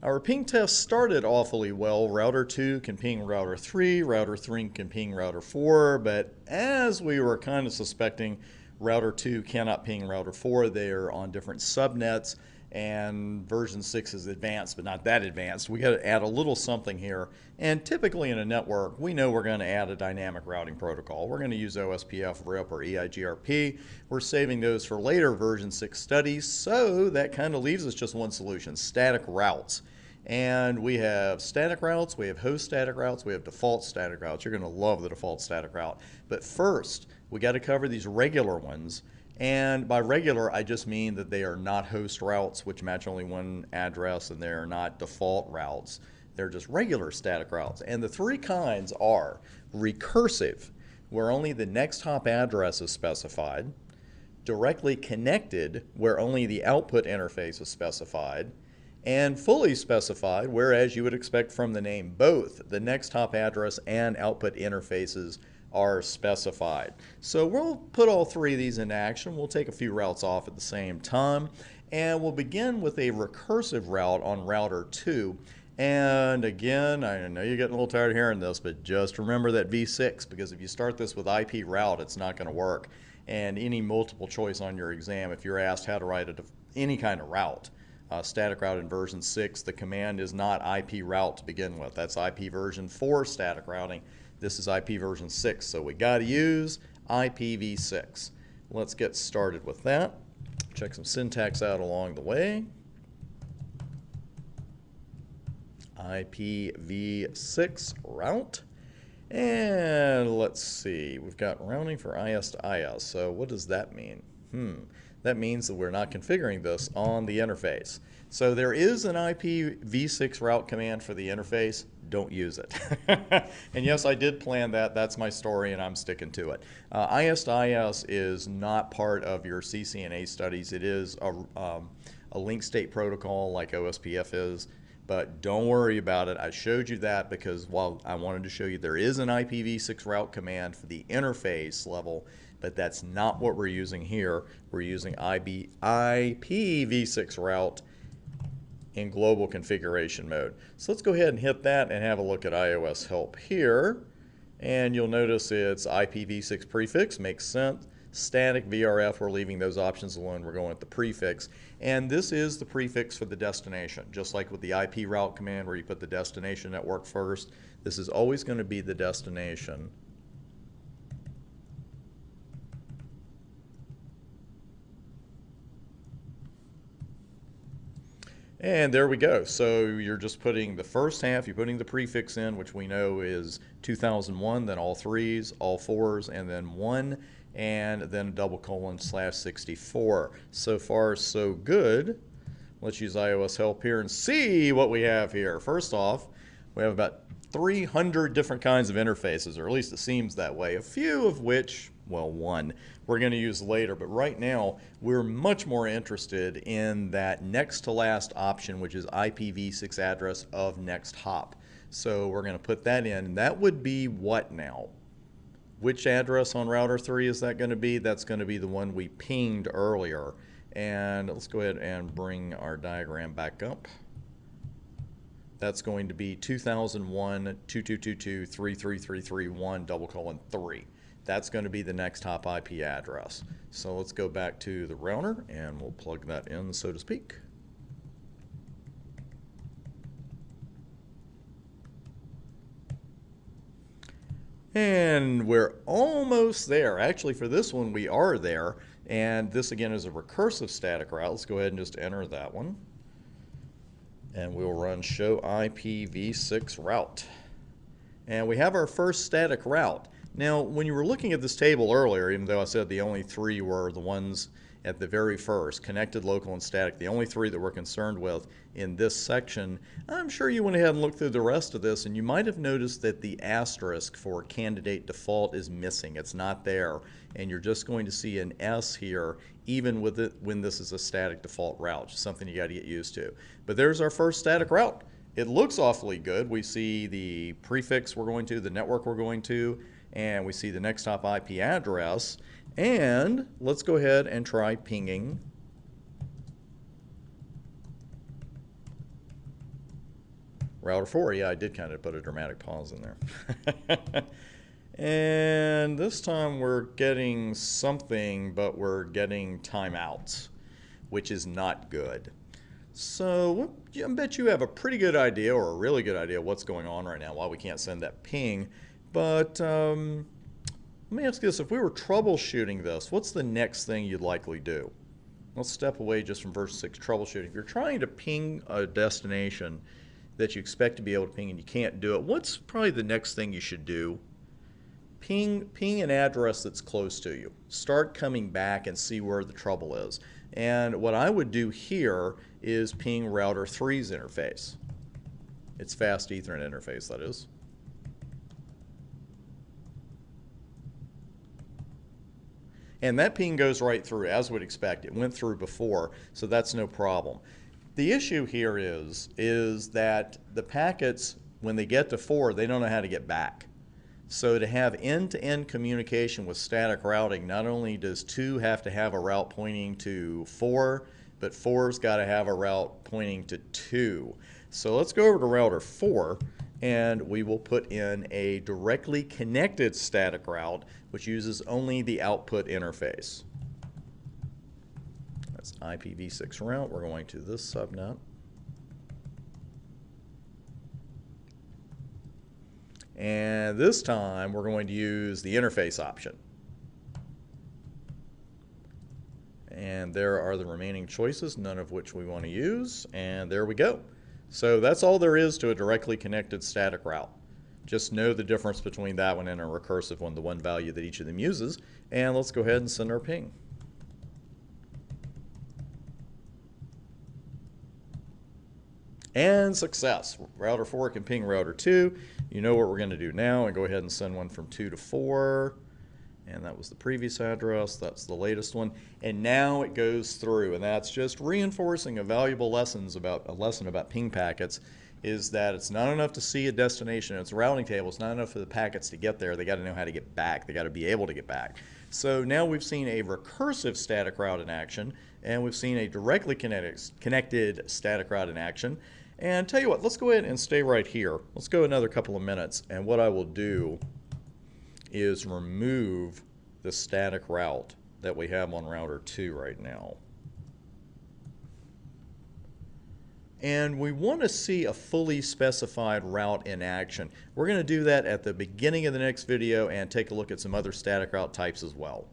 Our ping test started awfully well. Router 2 can ping router 3, router 3 can ping router 4, but as we were kind of suspecting, router 2 cannot ping router 4. They are on different subnets, and version 6 is advanced, but not that advanced. We got to add a little something here, and typically in a network, we know we're going to add a dynamic routing protocol. We're going to use OSPF, RIP, or EIGRP. We're saving those for later version 6 studies, so that kind of leaves us just one solution: static routes. And we have static routes, we have host static routes, we have default static routes. You're going to love the default static route. But first, we got to cover these regular ones. And by regular, I just mean that they are not host routes, which match only one address, and they're not default routes. They're just regular static routes. And the three kinds are recursive, where only the next hop address is specified; directly connected, where only the output interface is specified; and fully specified, where, as you would expect from the name, both the next hop address and output interfaces are specified. So we'll put all three of these into action. We'll take a few routes off at the same time, and we'll begin with a recursive route on router 2. And again, I know you're getting a little tired of hearing this, but just remember that V6, because if you start this with IP route, it's not going to work. And any multiple choice on your exam, if you're asked how to write any kind of route, static route in version 6, the command is not IP route to begin with. That's IP version 4 static routing. This is IP version 6, so we got to use IPv6. Let's get started with that. Check some syntax out along the way. IPv6 route. And let's see, we've got routing for IS to IS. So what does that mean? That means that we're not configuring this on the interface. So there is an IPv6 route command for the interface. Don't use it. And yes, I did plan that. That's my story, and I'm sticking to it. IS to IS is not part of your CCNA studies. It is a link state protocol like OSPF is. But don't worry about it. I showed you that because while I wanted to show you there is an IPv6 route command for the interface level, but that's not what we're using here. We're using IPv6 route in global configuration mode. So let's go ahead and hit that and have a look at iOS help here. And you'll notice it's IPv6 prefix, makes sense. Static VRF, we're leaving those options alone. We're going with the prefix. And this is the prefix for the destination. Just like with the IP route command where you put the destination network first, this is always going to be the destination. And there we go. So you're just putting the first half, you're putting the prefix in, which we know is 2001, then all threes, all fours, and then 1, and then //64. So far, so good. Let's use iOS help here and see what we have here. First off, we have about 300 different kinds of interfaces, or at least it seems that way, a few of which, well, one, we're going to use later. But right now, we're much more interested in that next to last option, which is IPv6 address of next hop. So we're going to put that in, and that would be what now? Which address on router 3 is that going to be? That's going to be the one we pinged earlier. And let's go ahead and bring our diagram back up. That's going to be 2001.2222.33331:3. That's going to be the next hop IP address. So let's go back to the router and we'll plug that in, so to speak. And we're almost there. Actually, for this one, we are there. And this, again, is a recursive static route. Let's go ahead and just enter that one. And we'll run show IPv6 route. And we have our first static route. Now, when you were looking at this table earlier, even though I said the only three were the ones at the very first, connected, local, and static, the only three that we're concerned with in this section, I'm sure you went ahead and looked through the rest of this, and you might have noticed that the asterisk for candidate default is missing. It's not there, and you're just going to see an S here, even with it when this is a static default route, just something you got to get used to. But there's our first static route. It looks awfully good. We see the prefix we're going to, the network we're going to, and we see the next hop IP address. And let's go ahead and try pinging router 4. Yeah, I did kind of put a dramatic pause in there. And this time we're getting something, but we're getting timeouts, which is not good. So I bet you have a pretty good idea, or a really good idea, what's going on right now, why we can't send that ping. But let me ask you this. If we were troubleshooting this, what's the next thing you'd likely do? Let's step away just from verse 6 troubleshooting. If you're trying to ping a destination that you expect to be able to ping and you can't do it, what's probably the next thing you should do? Ping an address that's close to you. Start coming back and see where the trouble is. And what I would do here is ping router 3's interface. Its fast Ethernet interface, that is. And that ping goes right through, as we'd expect. It went through before, so that's no problem. The issue here is that the packets, when they get to 4, they don't know how to get back. So to have end-to-end communication with static routing, not only does 2 have to have a route pointing to 4, but 4's got to have a route pointing to 2. So let's go over to router 4, and we will put in a directly connected static route, which uses only the output interface. That's IPV6 route. We're going to this subnet. And this time we're going to use the interface option. And there are the remaining choices, none of which we want to use. And there we go. So that's all there is to a directly connected static route. Just know the difference between that one and a recursive one, the one value that each of them uses. And let's go ahead and send our ping. And success. Router 4 can ping router 2. You know what we're going to do now, and go ahead and send one from 2 to 4. And that was the previous address. That's the latest one. And now it goes through, and that's just reinforcing a valuable lesson about ping packets, is that it's not enough to see a destination. It's a routing table. It's not enough for the packets to get there. They got to know how to get back. They got to be able to get back. So now we've seen a recursive static route in action, and we've seen a directly connected static route in action. And tell you what, let's go ahead and stay right here. Let's go another couple of minutes, and what I will do is remove the static route that we have on router 2 right now. And we want to see a fully specified route in action. We're going to do that at the beginning of the next video and take a look at some other static route types as well.